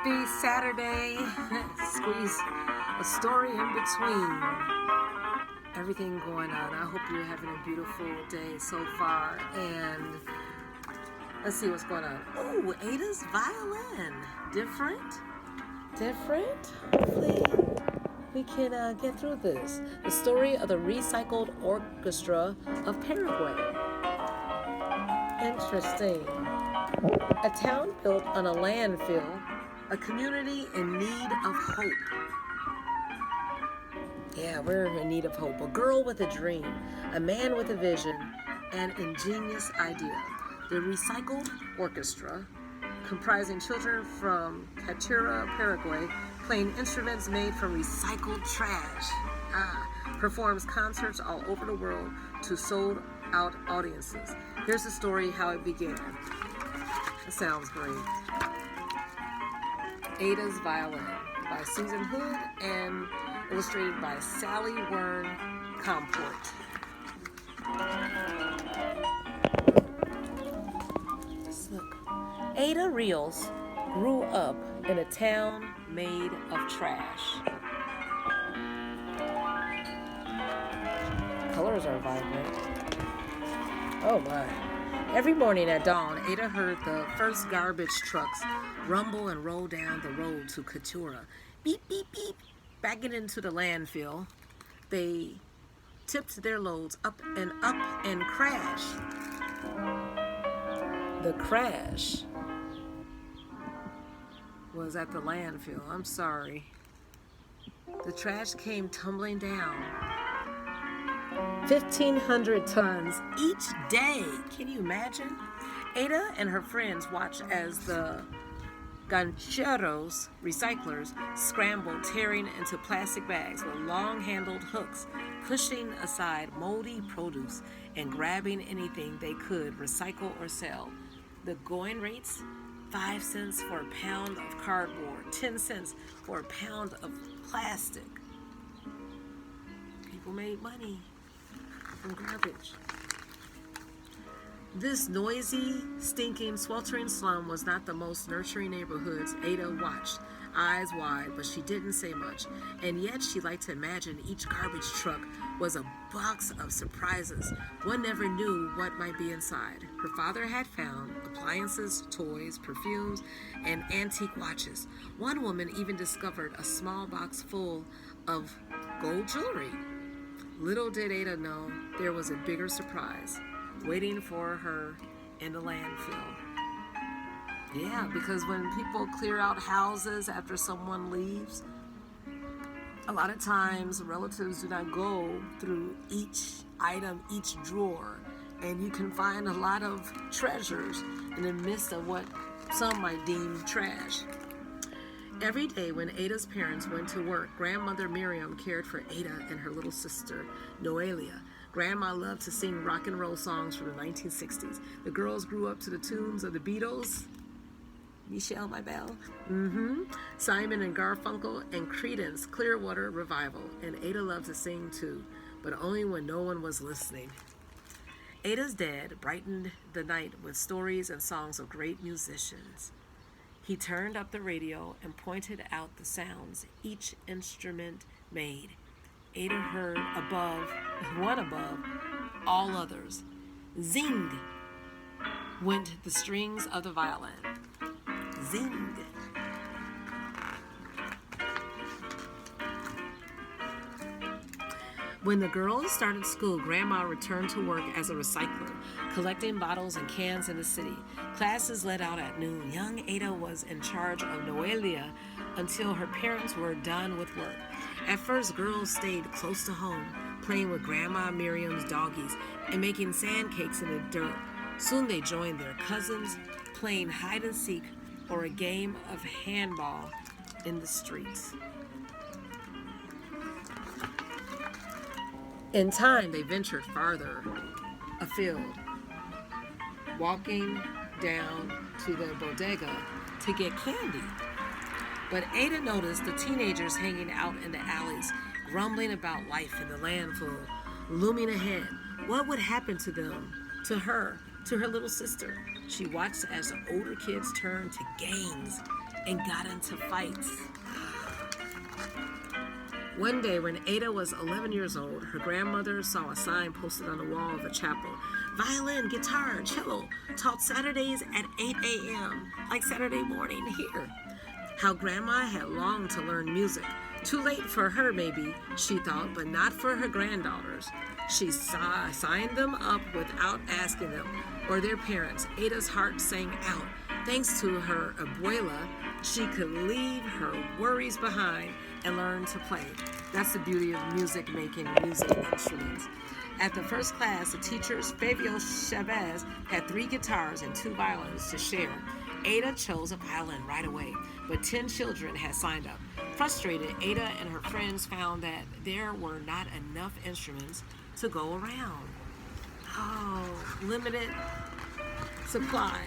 Happy Saturday. Squeeze a story in between. Everything going on. I hope you're having a beautiful day so far. And let's see what's going on. Oh, Ada's violin. Different. Hopefully we can get through this. The story of the recycled orchestra of Paraguay. Interesting. A town built on a landfill, a community in need of hope. Yeah, we're in need of hope. A girl with a dream, a man with a vision, an ingenious idea. The recycled orchestra, comprising children from Catura, Paraguay, playing instruments made from recycled trash, performs concerts all over the world to sold-out audiences. Here's the story how it began. It sounds great. Ada's Violin by Susan Hood and illustrated by Sally Wern Comport. Let's look. Ada Rios grew up in a town made of trash. Colors are vibrant. Oh my. Every morning at dawn, Ada heard the first garbage trucks rumble and roll down the road to Catura. Beep, beep, beep. Backing into the landfill, they tipped their loads up and crashed. The crash was at the landfill. I'm sorry. The trash came tumbling down. 1,500 tons each day. Can you imagine? Ada and her friends watched as the gancheros, recyclers, scrambled, tearing into plastic bags with long-handled hooks, pushing aside moldy produce and grabbing anything they could recycle or sell. The going rates, 5 cents for a pound of cardboard, 10 cents for a pound of plastic. People made money from garbage. This noisy, stinking, sweltering slum was not the most nurturing neighborhoods Ada watched, eyes wide, but she didn't say much. And yet she liked to imagine each garbage truck was a box of surprises. One never knew what might be inside. Her father had found appliances, toys, perfumes, and antique watches. One woman even discovered a small box full of gold jewelry. Little did Ada know there was a bigger surprise waiting for her in the landfill. Yeah, because when people clear out houses after someone leaves, a lot of times relatives do not go through each item, each drawer, and you can find a lot of treasures in the midst of what some might deem trash. Every day when Ada's parents went to work, Grandmother Miriam cared for Ada and her little sister, Noelia. Grandma loved to sing rock and roll songs from the 1960s. The girls grew up to the tunes of the Beatles, Michelle, my belle, Simon and Garfunkel, and Creedence Clearwater Revival. And Ada loved to sing too, but only when no one was listening. Ada's dad brightened the night with stories and songs of great musicians. He turned up the radio and pointed out the sounds each instrument made. Ada heard one above all others. Zing went the strings of the violin. Zing. When the girls started school, Grandma returned to work as a recycler, collecting bottles and cans in the city. Classes let out at noon. Young Ada was in charge of Noelia until her parents were done with work. At first, girls stayed close to home, playing with Grandma Miriam's doggies and making sand cakes in the dirt. Soon they joined their cousins, playing hide and seek or a game of handball in the streets. In time, they ventured farther afield, walking down to the bodega to get candy. But Ada noticed the teenagers hanging out in the alleys, grumbling about life in the landfill, looming ahead. What would happen to them, to her little sister? She watched as the older kids turned to gangs and got into fights. One day when Ada was 11 years old, her grandmother saw a sign posted on the wall of the chapel. Violin, guitar, cello, taught Saturdays at 8 a.m., like Saturday morning here. How Grandma had longed to learn music. Too late for her, maybe, she thought, but not for her granddaughters. She signed them up without asking them or their parents. Ada's heart sang out. Thanks to her abuela, she could leave her worries behind and learn to play. That's the beauty of music making music instruments. At the first class, the teachers, Fabio Chavez, had 3 guitars and 2 violins to share. Ada chose a violin right away, but 10 children had signed up. Frustrated, Ada and her friends found that there were not enough instruments to go around. Oh, limited supply.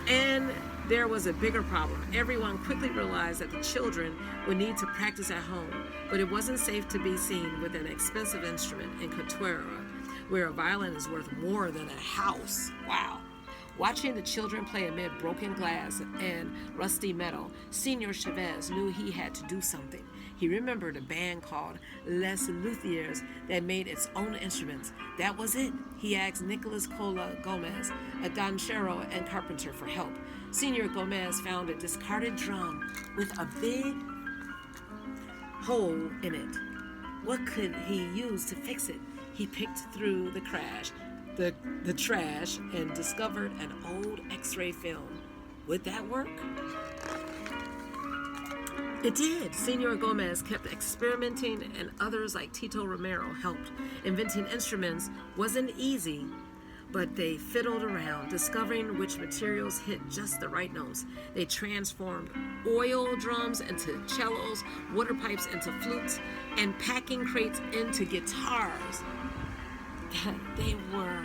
And there was a bigger problem. Everyone quickly realized that the children would need to practice at home, but it wasn't safe to be seen with an expensive instrument in Cotuera, where a violin is worth more than a house. Wow. Watching the children play amid broken glass and rusty metal, Senor Chavez knew he had to do something. He remembered a band called Les Luthiers that made its own instruments. That was it. He asked Nicolas Cola Gomez, a ganchero and carpenter, for help. Senor Gomez found a discarded drum with a big hole in it. What could he use to fix it? He picked through the trash and discovered an old X-ray film. Would that work? It did. Senor Gomez kept experimenting, and others like Tito Romero helped. Inventing instruments wasn't easy, but they fiddled around, discovering which materials hit just the right notes. They transformed oil drums into cellos, water pipes into flutes, and packing crates into guitars. They were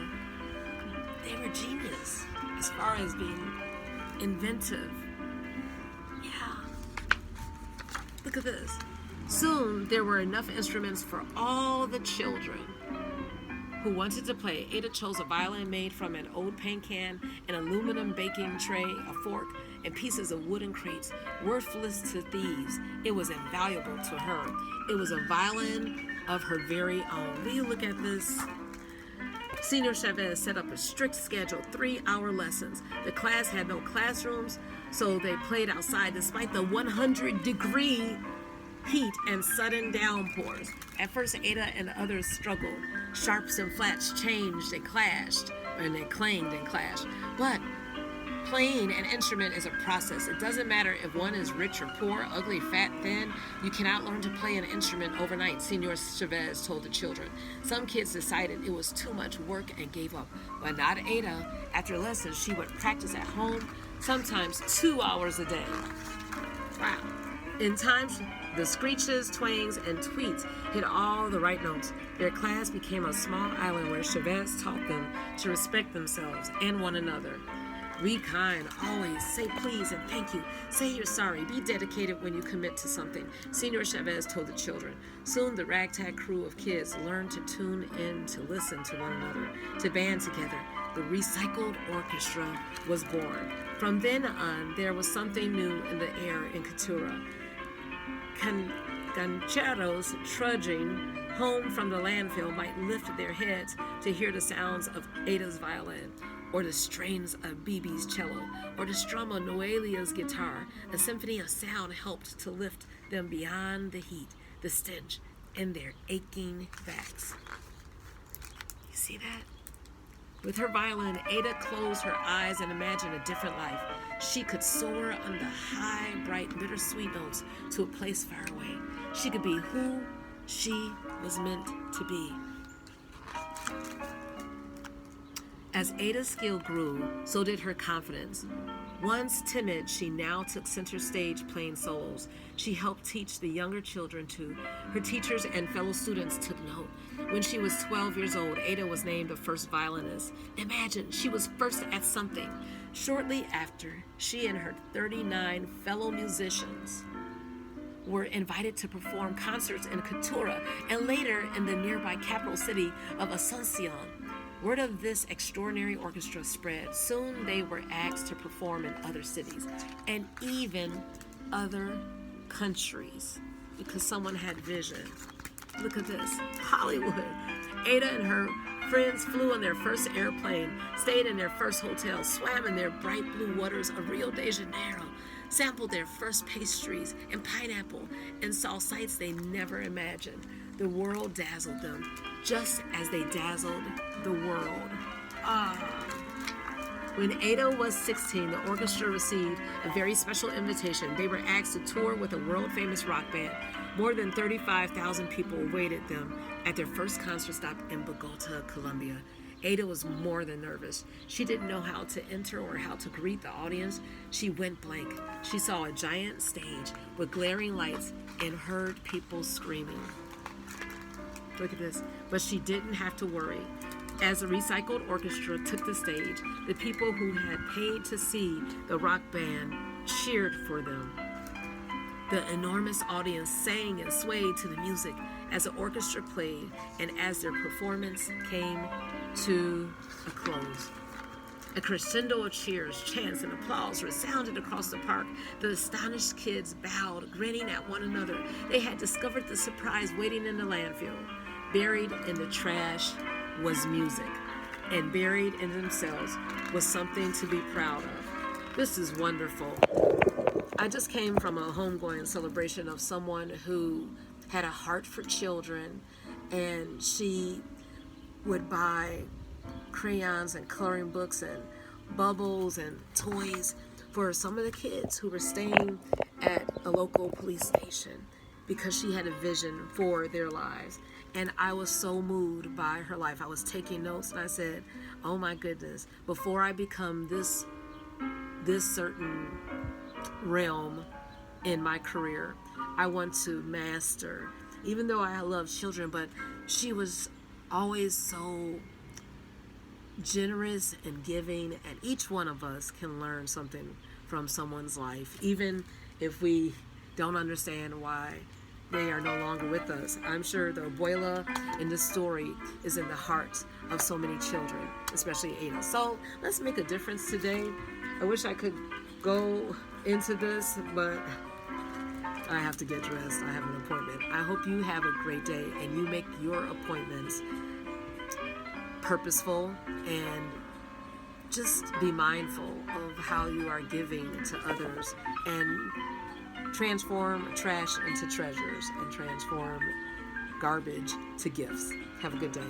genius as far as being inventive. Yeah. Look at this. Soon there were enough instruments for all the children who wanted to play. Ada chose a violin made from an old paint can, an aluminum baking tray, a fork, and pieces of wooden crates, worthless to thieves. It was invaluable to her. It was a violin of her very own. Will you look at this? Senor Chavez set up a strict schedule, 3-hour lessons. The class had no classrooms, so they played outside despite the 100-degree heat and sudden downpours. At first, Ada and others struggled. Sharps and flats changed and clashed, and they clanged and clashed. But playing an instrument is a process. It doesn't matter if one is rich or poor, ugly, fat, thin. You cannot learn to play an instrument overnight, Senor Chavez told the children. Some kids decided it was too much work and gave up, but not Ada. After lessons, she would practice at home, sometimes 2 hours a day. Wow. In times, the screeches, twangs, and tweets hit all the right notes. Their class became a small island where Chavez taught them to respect themselves and one another. Be kind, always. Say please and thank you. Say you're sorry. Be dedicated when you commit to something, Senor Chavez told the children. Soon the ragtag crew of kids learned to tune in, to listen to one another, to band together. The recycled orchestra was born. From then on, there was something new in the air in Cotuera. Gancheros trudging home from the landfill might lift their heads to hear the sounds of Ada's violin, or the strains of Bibi's cello, or the strum of Noelia's guitar. A symphony of sound helped to lift them beyond the heat, the stench, and their aching backs. You see that? With her violin, Ada closed her eyes and imagined a different life. She could soar on the high, bright, bittersweet notes to a place far away. She could be who she was meant to be. As Ada's skill grew, so did her confidence. Once timid, she now took center stage playing solos. She helped teach the younger children too. Her teachers and fellow students took note. When she was 12 years old, Ada was named the first violinist. Imagine, she was first at something. Shortly after, she and her 39 fellow musicians were invited to perform concerts in Cotuera and later in the nearby capital city of Asuncion. Word of this extraordinary orchestra spread. Soon they were asked to perform in other cities and even other countries because someone had vision. Look at this. Hollywood. Ada and her friends flew on their first airplane, stayed in their first hotel, swam in their bright blue waters of Rio de Janeiro, sampled their first pastries and pineapple, and saw sights they never imagined. The world dazzled them, just as they dazzled the world. When Ada was 16, the orchestra received a very special invitation. They were asked to tour with a world-famous rock band. More than 35,000 people awaited them at their first concert stop in Bogota, Colombia. Ada was more than nervous. She didn't know how to enter or how to greet the audience. She went blank. She saw a giant stage with glaring lights and heard people screaming. Look at this. But she didn't have to worry. As the recycled orchestra took the stage, the people who had paid to see the rock band cheered for them. The enormous audience sang and swayed to the music as the orchestra played and as their performance came to a close. A crescendo of cheers, chants, and applause resounded across the park. The astonished kids bowed, grinning at one another. They had discovered the surprise waiting in the landfill. Buried in the trash was music, and buried in themselves was something to be proud of. This is wonderful. I just came from a homegoing celebration of someone who had a heart for children, and she would buy crayons and coloring books and bubbles and toys for some of the kids who were staying at a local police station because she had a vision for their lives. And I was so moved by her life. I was taking notes and I said, oh my goodness, before I become this certain realm in my career, I want to master, even though I love children, but she was always so generous and giving, and each one of us can learn something from someone's life, even if we don't understand why they are no longer with us. I'm sure the abuela in this story is in the hearts of so many children, especially Ada. So let's make a difference today. I wish I could go into this, but I have to get dressed. I have an appointment. I hope you have a great day and you make your appointments purposeful, and just be mindful of how you are giving to others, and transform trash into treasures and transform garbage to gifts. Have a good day.